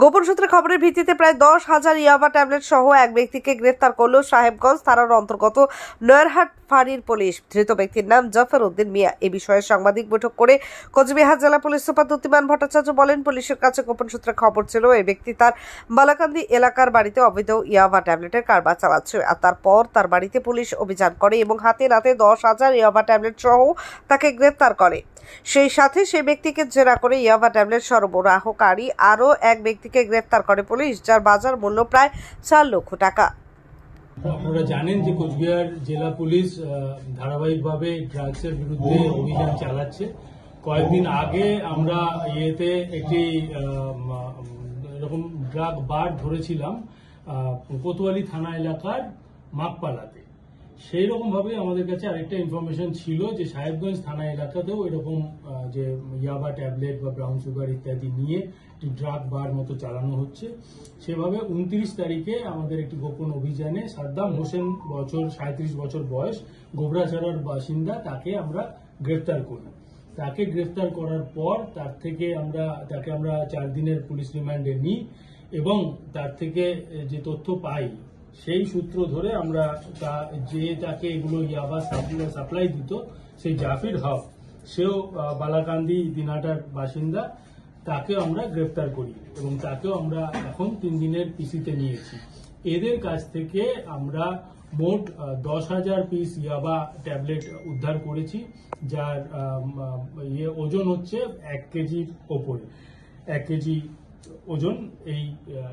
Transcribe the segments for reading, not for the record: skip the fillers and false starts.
গোপন সূত্রে খবরের ভিত্তিতে প্রায় 10,000 ইয়াবা ট্যাবলেট সহ এক ব্যক্তিকে গ্রেফতার করল সাহেবগঞ্জ থানার অন্তর্গত নয়ারহাট ফাঁড়ির পুলিশ। ধৃত ব্যক্তির নাম জাফর উদ্দিন মিয়া। এ বিষয়ে সাংবাদিক বৈঠক করে কোচবিহার জেলা পুলিশ সুপার দ্যুতিমান ভট্টাচার্য বলেন, পুলিশের কাছে গোপন সূত্রে খবর ছিল এই ব্যক্তি তার বালাকান্দি এলাকার বাড়িতে অবৈধ ইয়াবা ট্যাবলেটের কারবার চালাচ্ছে। আর তারপর তার বাড়িতে পুলিশ অভিযান করে এবং হাতে নাতে 10,000 ইয়াবা ট্যাবলেট সহ তাকে গ্রেফতার করে। সেই সাথে সেই ব্যক্তিকে জেরা করে ইয়াবা ট্যাবলেট সরবরাহকারী আরও এক ব্যক্তিকে গ্রেফতার করে পুলিশ, যার বাজার মূল্য প্রায় 4 লক্ষ টাকা। আপনারা জানেন যে কোচবিহার জেলা পুলিশ ধারাবাহিকভাবে ড্রাগসের বিরুদ্ধে অভিযান চালাচ্ছে। কয়েকদিন আগে আমরা একটি এরকম ড্রাগ বার ধরেছিলাম কোতোয়ালি থানা এলাকার মাকপালাতে। সেই রকম ভাবে আমাদের কাছে আরেকটা ইনফরমেশন ছিল যে সাহেবগঞ্জ থানা এলাকাতেও এরকম যে ইয়াবা ট্যাবলেট বা ব্রাউন সুগার ইত্যাদি নিয়ে একটি ড্রাগ বার মতো চালানো হচ্ছে। সেভাবে 29 তারিখে আমাদের একটি গোপন অভিযানে সাদ্দাম হোসেন 37 বছর বয়স, গোবরাছড়ার বাসিন্দা, তাকে আমরা গ্রেফতার করি। তাকে গ্রেফতার করার পর তাকে আমরা 4 দিনের পুলিশ রিমান্ডে নিই এবং তার থেকে যে তথ্য পাই সেই সূত্র ধরে আমরা তাকে এগুলো ইয়াবা সাপ্লাই দিত, সেই জাফির হক, সেও বালাকান্দি দিনহাটার বাসিন্দা, তাকেও আমরা গ্রেফতার করি এবং তাকেও আমরা এখন 3 দিনের পিসিতে নিয়েছি। এদের কাছ থেকে আমরা মোট 10,000 পিস ইয়াবা ট্যাবলেট উদ্ধার করেছি, যার ওজন হচ্ছে 1 কেজির ওপরে। 1 কেজি ওজন এই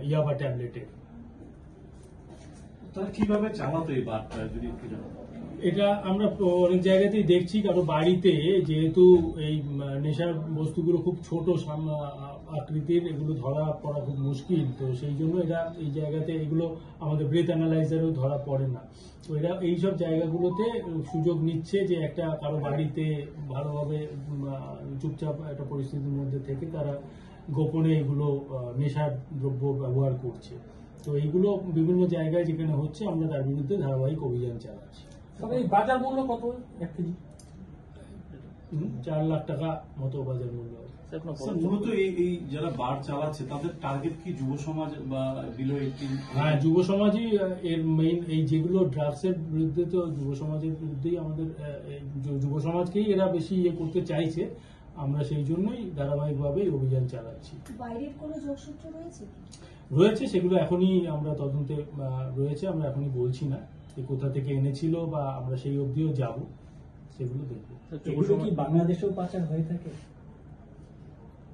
ইয়াবা ট্যাবলেটের। কিভাবে চালাতো এই বারটা যদি একটু জানো? এটা আমরা অনেক জায়গাতেই দেখছি, কারো বাড়িতে যেহেতু এই নেশার বস্তুগুলো খুব ছোট আকৃতির, এগুলো ধরা পড়া খুব মুশকিল, তো সেই জন্য এরা এই জায়গাতে এগুলো আমাদের ব্রেথ অ্যানালাইজারেও ধরা পড়ে না। তো এরা এইসব জায়গাগুলোতে সুযোগ নিচ্ছে যে একটা কারো বাড়িতে ভালোভাবে চুপচাপ একটা পরিস্থিতির মধ্যে থেকে তারা গোপনে এগুলো নেশার দ্রব্য ব্যবহার করছে। তো এইগুলো বিভিন্ন জায়গায় যেখানে হচ্ছে আমরা তার বিরুদ্ধে ধারাবাহিক অভিযান চালাচ্ছি। বাজার মূল্য কত? 1 কেজি 4 লাখ টাকা মতো বাজার মূল্য। মূলত এই যারা বার চালাচ্ছে তাদের টার্গেট কি যুব সমাজ বা বিলো 18? হ্যাঁ, যুব সমাজই এর মেইন। এই যেগুলো ড্রাগসের বিরুদ্ধে, তো যুব সমাজের বিরুদ্ধেই আমাদের যুব সমাজকেই এরা বেশি করতে চাইছে। আমরা সেই জন্যই ধারাবাহিকভাবে অভিযান চালাচ্ছি। বাইরের কোনো যোগসূত্র রয়েছে, সেগুলো এখনই আমরা তদন্তে রয়েছে, আমরা এখনই বলছি না কোথা থেকে এনেছিল বা আমরা সেই অবধিও যাব, সেগুলো দেখবো। এগুলো কি বাংলাদেশেও পাচার হয়ে থাকে?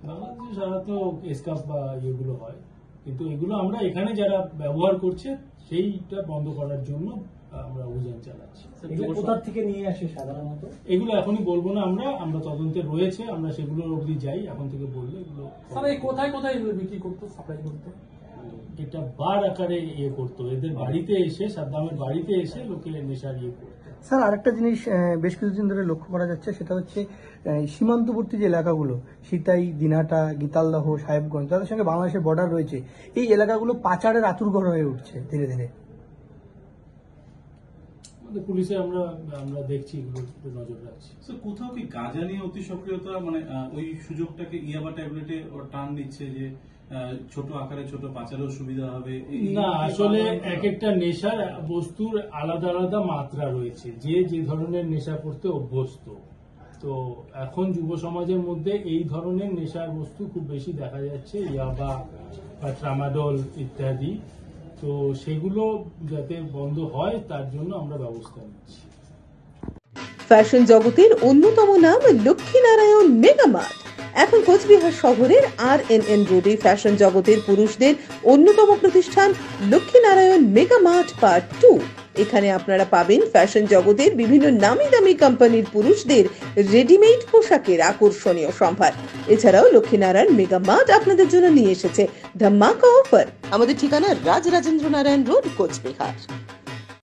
বাংলাদেশে সাধারণত এসকাপ বা ইয়েগুলো হয়, কিন্তু এগুলো আমরা এখানে যারা ব্যবহার করছে সেইটা বন্ধ করার জন্য আমরা অভিযান চালাচ্ছি। কোথা থেকে নিয়ে আসে সাধারণত? এগুলো এখনই বলবো না, আমরা তদন্তে রয়েছে, আমরা সেগুলোর অবধি যাই। এখন থেকে বললে এগুলো কোথায় কোথায় এগুলো বিক্রি করতো, সাপ্লাই করতো? এটা বার আকারে করতো, এদের বাড়িতে এসে, সাদ্দামের বাড়িতে এসে লোকে নেশার করতো। স্যার, আরেকটা জিনিস বেশ কিছুদিন ধরে লক্ষ্য করা যাচ্ছে, সেটা হচ্ছে সীমান্তবর্তী যে এলাকাগুলো, সিতাই, দিনহাটা, গীতালদহ, সাহেবগঞ্জ, তাদের সঙ্গে বাংলাদেশের বর্ডার রয়েছে, এই এলাকাগুলো পাচারের আতুরঘর হয়ে উঠছে ধীরে ধীরে। পুলিশে আমরা দেখছি, এগুলো নজর রাখছি। কোথাও কি গাঁজা নিয়ে অতি সক্রিয়তা, মানে ওই সুযোগটাকে ইয়াবা ট্যাবলেটে টান দিচ্ছে যে ছোট আকারে ছোট পাচারের সুবিধা হবে? না, আসলে এক একটা নেশার বস্তুর আলাদা আলাদা মাত্রা রয়েছে, যে ধরনের নেশা করতে অভ্যস্ত। তো এখন যুব সমাজের মধ্যে এই ধরনের নেশার বস্তু খুব বেশি দেখা যাচ্ছে, ইয়াবা বা ট্রামাডল ইত্যাদি। তো সেগুলো যাতে বন্ধ হয় তার জন্য আমরা ব্যবস্থা নিচ্ছি। ফ্যাশন জগতের অন্যতম নাম লক্ষ্মীনারায়ণ মেগামার্ট। এখন কোচবিহার শহরের RNN রোডে ফ্যাশন জগতের পুরুষদের অন্যতম প্রতিষ্ঠান লক্ষ্মীনারায়ণ মেগামার্ট পার্ট 2। এখানে আপনারা পাবেন ফ্যাশন জগতের বিভিন্ন নামি দামি কোম্পানির পুরুষদের রেডিমেড পোশাকের আকর্ষণীয় সম্ভার। এছাড়াও লক্ষ্মীনারায়ণ মেগামার্ট আপনাদের জন্য নিয়ে এসেছে ধামাকা অফার। আমাদের ঠিকানা রাজরাজেন্দ্র নারায়ণ রোড, কোচবিহার।